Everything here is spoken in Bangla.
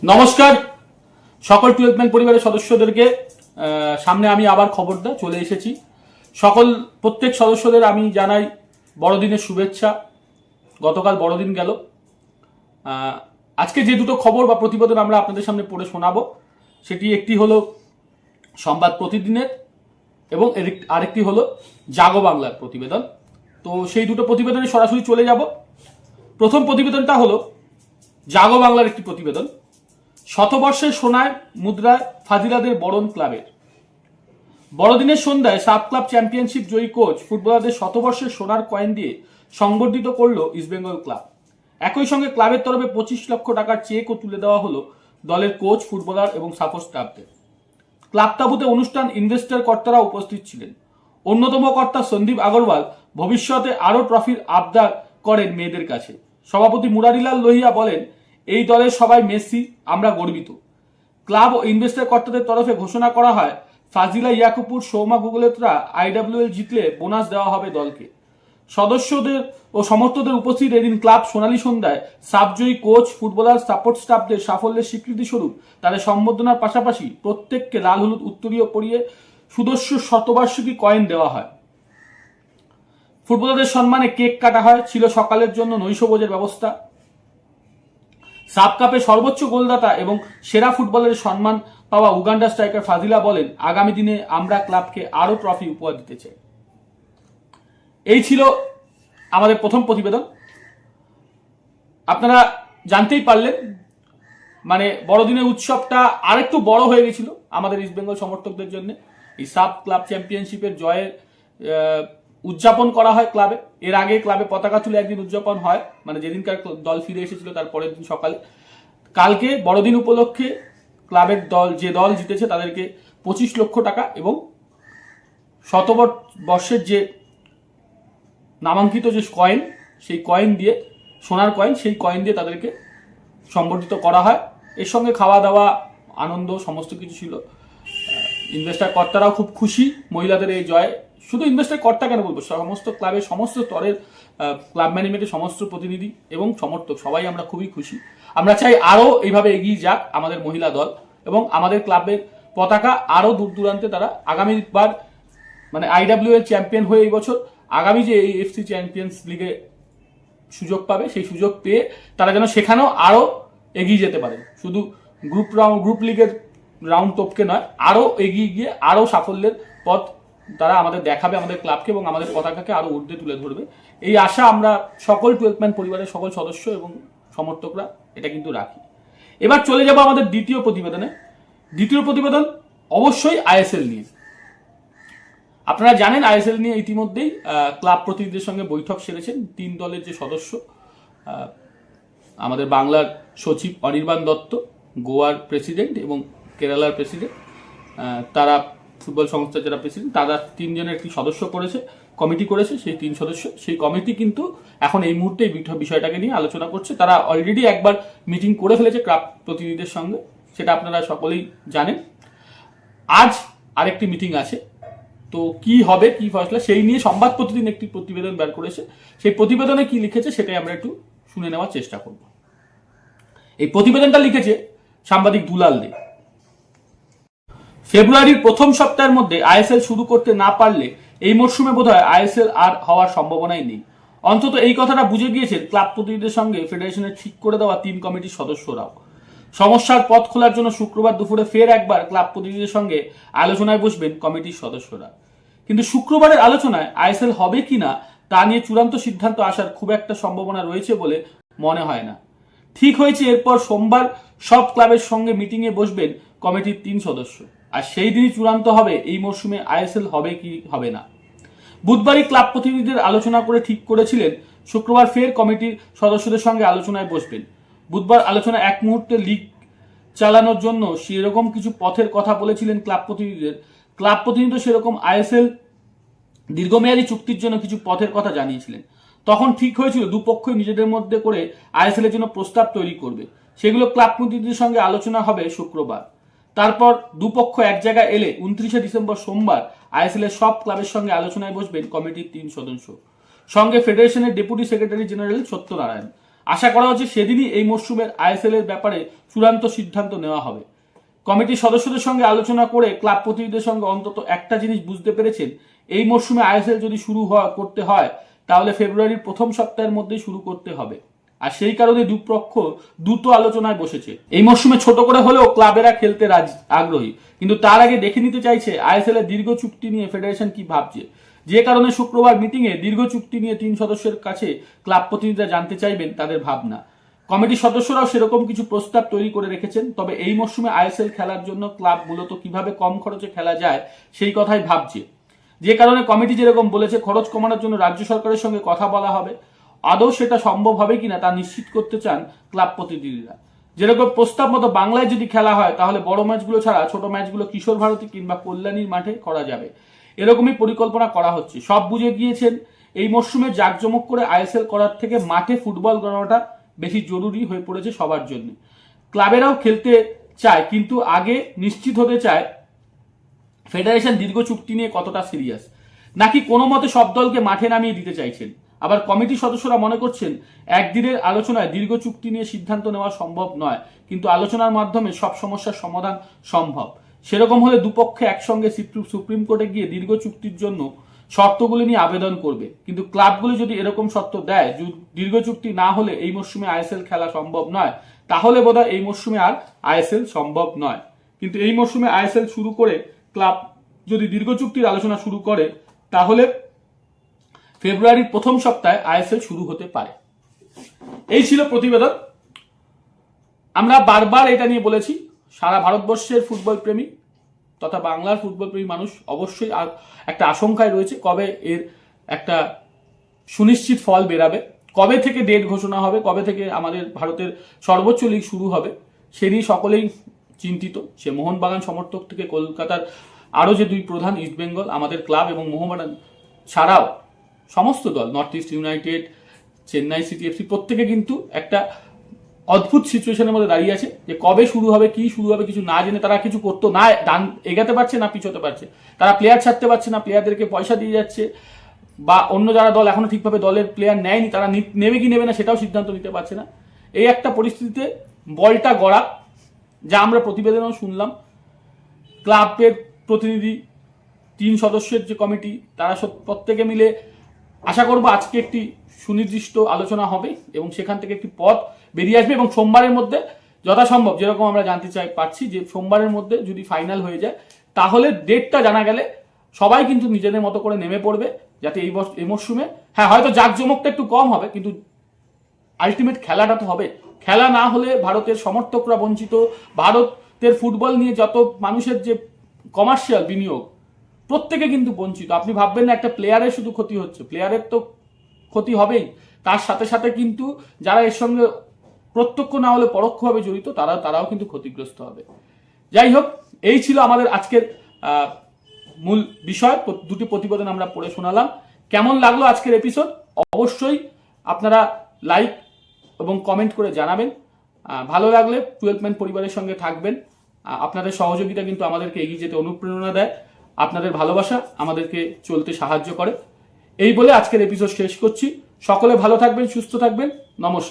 নমস্কার সকল 12 ম্যান পরিবারের সদস্যদেরকে সামনে আমি আবার খবরটা চলে এসেছি। প্রত্যেক সদস্যদের আমি জানাই বড়দিনের শুভেচ্ছা। গতকাল বড়দিন গেল। আজকে যে দুটো খবর বা প্রতিবেদন আমরা আপনাদের সামনে পড়ে শোনাবো, সেটি একটি হলো সংবাদ প্রতিদিনের এবং আরেকটি হলো জাগো বাংলার প্রতিবেদন। তো সেই দুটো প্রতিবেদনে সরাসরি চলে যাব। প্রথম প্রতিবেদনটা হলো জাগো বাংলার একটি প্রতিবেদন। শতবর্ষের সোনায় মুদ্রায় ফাজিলাদের বরণ ক্লাবের। বড়দিনের সন্ধ্যায় সাব ক্লাব চ্যাম্পিয়নশিপ জয়ী কোচ ফুটবলারদের শতবর্ষের সোনার কয়েন দিয়ে সংবর্ধিত করল ইস্টবেঙ্গল ক্লাব। একই সঙ্গে ক্লাবের তরফে 25 লক্ষ টাকার চেকও তুলে দেওয়া হলো দলের কোচ, ফুটবলার এবং সাপোর্ট স্টাফদের। ক্লাব তাবুতে অনুষ্ঠান ইনভেস্টর কর্তারা উপস্থিত ছিলেন। অন্যতম কর্তা সন্দীপ আগরওয়াল ভবিষ্যতে আরও ট্রফির আবদার করেন মেয়েদের কাছে। সভাপতি মুরারিলাল লোহিয়া বলেন, এই দলের সবাই মেসি, আমরা গর্বিত। ক্লাব ও ইনভেস্টর কর্তাদের তরফে ঘোষণা করা হয়, ফাজিলা ইয়াকুপুর, সৌমা গুগলেতরা আইডব্লিউএল জিতলে বোনাস দেওয়া হবে দলকে। সদস্যদের ও সমর্থকদের উপস্থিত এদিন ক্লাব সোনালী সন্ধ্যায় সাবজয়ী কোচ, ফুটবলার, সাপোর্ট স্টাফদের সাফল্যের স্বীকৃতি স্বরূপ তাদের সম্বর্ধনার পাশাপাশি প্রত্যেককে লাল হলুদ উত্তরীয় পরিয়ে সুদস্য শতবার্ষিকী কয়েন দেওয়া হয়। ফুটবলারদের সম্মানে কেক কাটা হয়। ছিল সকালের জন্য নৈশভোজের ব্যবস্থা। সাব কাপে সর্বোচ্চ গোলদাতা এবং সেরা ফুটবলের সম্মান পাওয়া উগান্ডা স্ট্রাইকার ফাজিলা বলেন, আগামী দিনে আমরা ক্লাবকে আরো ট্রফি উপহার দিতে চাই। এই ছিল আমাদের প্রথম প্রতিবেদন। আপনারা জানতেই পারলেন, মানে বড়দিনের উৎসবটা আরেকটু বড় হয়ে গেছিল আমাদের ইস্টবেঙ্গল সমর্থকদের জন্য। এই সাব ক্লাব চ্যাম্পিয়নশিপের জয়ের উদযাপন করা হয় ক্লাবে। এর আগে ক্লাবে পতাকা তুলে একদিন উদযাপন হয়, মানে যেদিনকার দল ফিরে এসেছিল তার পরের দিন সকালে। কালকে বড়দিন উপলক্ষে ক্লাবের যে দল জিতেছে তাদেরকে 25 লক্ষ টাকা এবং শতবর্ষের যে নামাঙ্কিত যে কয়েন, সেই কয়েন দিয়ে, সোনার কয়েন, সেই কয়েন দিয়ে তাদেরকে সম্বর্ধিত করা হয়। এর সঙ্গে খাওয়া দাওয়া, আনন্দ সমস্ত কিছু ছিল। ইনভেস্টর কর্তারাও খুব খুশি মহিলাদের এই জয়ে। শুধু ইনভেস্টর কর্তা কেন বলবো, সমস্ত ক্লাবের সমস্ত স্তরের ক্লাব ম্যানেজমেন্টের সমস্ত প্রতিনিধি এবং সমর্থক সবাই আমরা খুবই খুশি। আমরা চাই আরো এইভাবে এগিয়ে যাক আমাদের মহিলা দল এবং আমাদের ক্লাবের পতাকা আরো দূর দূরান্তে তারা আগামীবার, মানে আইডব্লিউএল চ্যাম্পিয়ন হয়ে এই বছর আগামী যে এই এফসি চ্যাম্পিয়ন্স লিগে সুযোগ পাবে, সেই সুযোগ পেয়ে তারা যেন সেখানেও আরো এগিয়ে যেতে পারে। শুধু গ্রুপ লিগের রাউন্ড টপকে নয়, আরো এগিয়ে গিয়ে আরো সাফল্যের পথ তারা আমাদের দেখাবে, আমাদের ক্লাবকে এবং আমাদের পতাকাকে আরো ঊর্ধ্বে তুলে ধরবে। এই আশা আমরা সকল 12 ম্যান পরিবারের সকল সদস্য এবং সমর্থকরা এটা কিন্তু রাখি। এবার চলে যাব আমাদের দ্বিতীয় প্রতিবেদনে। দ্বিতীয় প্রতিবেদন অবশ্যই আইএসএল নিয়ে। আপনারা জানেন আইএসএল নিয়ে ইতিমধ্যেই ক্লাব প্রতিনিধিদের সঙ্গে বৈঠক সেরেছেন 3 দলের যে সদস্য, আমাদের বাংলার সচিব অনির্বাণ দত্ত, গোয়ার প্রেসিডেন্ট এবং কেরালার প্রেসিডেন্ট, তারা ফুটবল সংস্থার যারা প্রেসিডেন্ট, তারা 3 জনের একটি কমিটি করেছে। সেই 3 সদস্য, সেই কমিটি কিন্তু এখন এই মুহূর্তে এই বিষয়টাকে নিয়ে আলোচনা করছে। তারা অলরেডি একবার মিটিং করে ফেলেছে ক্লাব প্রতিনিধিদের সঙ্গে, সেটা আপনারা সকলেই জানেন। আজ আরেকটি মিটিং আছে। তো কি হবে, কি ফয়সলা, সেই নিয়ে সংবাদ প্রতিদিন একটি প্রতিবেদন বের করেছে। সেই প্রতিবেদনে কি লিখেছে সেটাই আমরা একটু শুনে নেওয়ার চেষ্টা করব। এই প্রতিবেদনটা লিখেছে সাংবাদিক দুলাল দে। ফেব্রুয়ারির প্রথম সপ্তাহের মধ্যে আইএসএল শুরু করতে না পারলে এই মরশুমে বোধহয় আইএসএল আর হওয়ার সম্ভাবনাই নেই। অন্তত এই কথাটা বুঝে গিয়েছেন ক্লাব প্রতিনিধিদের সঙ্গে ফেডারেশনের ঠিক করে দেওয়া 3 কমিটির সদস্যরাও। সমস্যার পথ খোলার জন্য শুক্রবার দুপুরে ফের একবার ক্লাব প্রতিনিধিদের সঙ্গে আলোচনায় বসবেন কমিটির সদস্যরা। কিন্তু শুক্রবারের আলোচনায় আইএসএল হবে কিনা তা নিয়ে চূড়ান্ত সিদ্ধান্ত আসার খুব একটা সম্ভাবনা রয়েছে বলে মনে হয় না। ঠিক হয়েছে এরপর সোমবার সব ক্লাবের সঙ্গে মিটিংয়ে বসবেন কমিটির 3 সদস্য, আর সেই দিনই চূড়ান্ত হবে এই মরশুমে আইএসএল হবে কি হবে না। বুধবারই ক্লাব প্রতিনিধিদের আলোচনা করে ঠিক করেছিলেন শুক্রবার ফের কমিটির সদস্যদের সঙ্গে আলোচনায় বসবেন। বুধবার আলোচনা এক মুহূর্তে লিগ চালানোর জন্য সেরকম কিছু পথের কথা বলেছিলেন ক্লাব প্রতিনিধিদের। ক্লাব প্রতিনিধি সেরকম আইএসএল দীর্ঘমেয়াদী চুক্তির জন্য কিছু পথের কথা জানিয়েছিলেন। তখন ঠিক হয়েছিল দুপক্ষই নিজেদের মধ্যে করে আইএসএল এর জন্য প্রস্তাব তৈরি করবে। সেগুলো ক্লাব প্রতিনিধিদের সঙ্গে আলোচনা হবে শুক্রবার। তারপর দুপক্ষ এক জায়গায় এলে 29শে ডিসেম্বর সোমবার আইএসএল এর সব ক্লাবের সঙ্গে আলোচনায় বসবেন কমিটির 3 সদস্য, সঙ্গে ফেডারেশনের ডেপুটি সেক্রেটারি জেনারেল সত্যনারায়ণ। আশা করা হচ্ছে সেদিনই এই মরশুমের আইএসএল এর ব্যাপারে চূড়ান্ত সিদ্ধান্ত নেওয়া হবে। কমিটির সদস্যদের সঙ্গে আলোচনা করে ক্লাব প্রতিনিধিদের সঙ্গে অন্তত একটা জিনিস বুঝতে পেরেছেন, এই মরশুমে আইএসএল যদি করতে হয় তাহলে ফেব্রুয়ারির প্রথম সপ্তাহের মধ্যেই শুরু করতে হবে। আর সেই কারণে দুপক্ষ দ্রুত আলোচনায় বসেছে। এই মরশুমে ছোট করে হলেও ক্লাবেরা খেলতে আগ্রহী, কিন্তু তার আগে দেখে নিতে চাইছে আইএসএল এর দীর্ঘ চুক্তি নিয়ে ফেডারেশন কি ভাবছে। যে কারণে শুক্রবার মিটিংয়ে দীর্ঘ চুক্তি নিয়ে 3 সদস্যের কাছে ক্লাব প্রতিনিধিরা জানতে চাইবেন তাদের ভাবনা। কমিটির সদস্যরাও সেরকম কিছু প্রস্তাব তৈরি করে রেখেছেন। তবে এই মরশুমে আইএসএল খেলার জন্য ক্লাব মূলত কিভাবে কম খরচে খেলা যায় সেই কথাই ভাবছে। যে কারণে কমিটি যেরকম বলেছে খরচ কমানোর জন্য রাজ্য সরকারের সঙ্গে কথা বলা হবে। আদৌ সেটা সম্ভব হবে কিনা তা নিশ্চিত করতে চান ক্লাব প্রতিনিধিরা। যেরকম প্রস্তাব মতো বাংলায় যদি খেলা হয় তাহলে বড় ম্যাচগুলো ছাড়া ছোট ম্যাচগুলো কিশোর ভারতী কিংবা কল্যাণীর মাঠে করা যাবে, এরকমই পরিকল্পনা করা হচ্ছে। সব বুঝে গিয়েছেন এই মরশুমে জাঁকজমক করে আইএসএল করার থেকে মাঠে ফুটবল গড়ানোটা বেশি জরুরি হয়ে পড়েছে সবার জন্য। ক্লাবেরাও খেলতে চায়, কিন্তু আগে নিশ্চিত হতে চায় ফেডারেশন দীর্ঘ চুক্তি নিয়ে কতটা সিরিয়াস, নাকি কোনো মতে সব দলকে মাঠে নামিয়ে দিতে চাইছেন। আবার কমিটির সদস্যরা মনে করছেন একদিনের আলোচনায় দীর্ঘ চুক্তি নিয়ে সিদ্ধান্ত নেওয়া সম্ভব নয়, কিন্তু আলোচনার মাধ্যমে সব সমস্যার সমাধান সম্ভব। সেরকম হলে দুপক্ষে একসঙ্গে সুপ্রিম কোর্টে গিয়ে দীর্ঘ চুক্তির জন্য শর্তগুলি নিয়ে আবেদন করবে। কিন্তু ক্লাবগুলি যদি এরকম শর্ত দেয় দীর্ঘ চুক্তি না হলে এই মরশুমে আইএসএল খেলা সম্ভব নয়, তাহলে বোধহয় এই মরশুমে আর আইএসএল সম্ভব নয়। কিন্তু এই মরশুমে আইএসএল শুরু করে ক্লাব যদি দীর্ঘ চুক্তির আলোচনা শুরু করে তাহলে ফেব্রুয়ারির প্রথম সপ্তাহে আইএসএল শুরু হতে পারে। এই ছিল প্রতিবেদন। আমরা বারবার এটা নিয়ে বলেছি, সারা ভারতবর্ষের ফুটবল প্রেমী তথা বাংলার ফুটবল প্রেমী মানুষ অবশ্যই একটা আশঙ্কায় রয়েছে কবে এর একটা সুনিশ্চিত ফল বেরাবে, কবে থেকে ডেট ঘোষণা হবে, কবে থেকে আমাদের ভারতের সর্বোচ্চ লিগ শুরু হবে, সে নিয়ে সকলেই চিন্তিত। সে মোহনবাগান সমর্থক থেকে কলকাতার আরও যে 2 প্রধান ইস্টবেঙ্গল, আমাদের ক্লাব এবং মোহনবাগান ছাড়াও সমস্ত দল, north east United, Chennai city FC, প্রত্যেকে কিন্তু একটা অদ্ভুত সিচুয়েশনের মধ্যে দাঁড়িয়ে আছে যে কবে শুরু হবে, কি শুরু হবে কিছু না জেনে তারা কিছু করতো না, এগাতে পারছে না পিছোতে পারছে, তারা প্লেয়ার ছাড়তে পারছে না, প্লেয়ারদেরকে পয়সা দিয়ে যাচ্ছে, বা অন্য যারা দল এখনো ঠিকভাবে দলের প্লেয়ার নেয়নি তারা নেবে কি নেবে না সেটাও সিদ্ধান্ত নিতে পারছে না। এই একটা পরিস্থিতিতে বলটা গড়া, যা আমরা প্রতিবেদনেও শুনলাম। ক্লাবের প্রতিনিধি 3 সদস্যের যে কমিটি তারা প্রত্যেকে মিলে আশা করবো আজকে একটি সুনির্দিষ্ট আলোচনা হবে এবং সেখান থেকে একটি পথ বেরিয়ে আসবে এবং সোমবারের মধ্যে যথাসম্ভব, যেরকম আমরা জানতে পারছি যে সোমবারের মধ্যে যদি ফাইনাল হয়ে যায় তাহলে ডেটটা জানা গেলে সবাই কিন্তু নিজেদের মতো করে নেমে পড়বে, যাতে এই মরশুমে হ্যাঁ হয়তো জাঁকজমকটা একটু কম হবে কিন্তু আলটিমেট খেলাটা তো হবে। খেলা না হলে ভারতের সমর্থকরা বঞ্চিত, ভারতের ফুটবল নিয়ে যত মানুষের যে কমার্শিয়াল বিনিয়োগ প্রত্যেকে কিন্তু বঞ্চিত। আপনি ভাববেন না একটা প্লেয়ারের শুধু ক্ষতি হচ্ছে, প্লেয়ারের তো ক্ষতি হবেই, তার সাথে সাথে কিন্তু যারা এর সঙ্গে প্রত্যক্ষ না হলে পরোক্ষভাবে জড়িত তারাও কিন্তু ক্ষতিগ্রস্ত হবে। যাই হোক, এই ছিল আমাদের আজকের মূল বিষয়। 2টি প্রতিবেদন আমরা পড়ে শোনালাম। কেমন লাগলো আজকের এপিসোড অবশ্যই আপনারা লাইক এবং কমেন্ট করে জানাবেন। ভালো লাগলে 12 ম্যান পরিবারের সঙ্গে থাকবেন। আপনাদের সহযোগিতা কিন্তু আমাদেরকে এগিয়ে যেতে অনুপ্রেরণা দেয়, আপনাদের ভালোবাসা আমাদেরকে চলতে সাহায্য করে। এই বলে আজকের এপিসোড শেষ করছি। সকলে ভালো থাকবেন, সুস্থ থাকবেন। নমস্কার।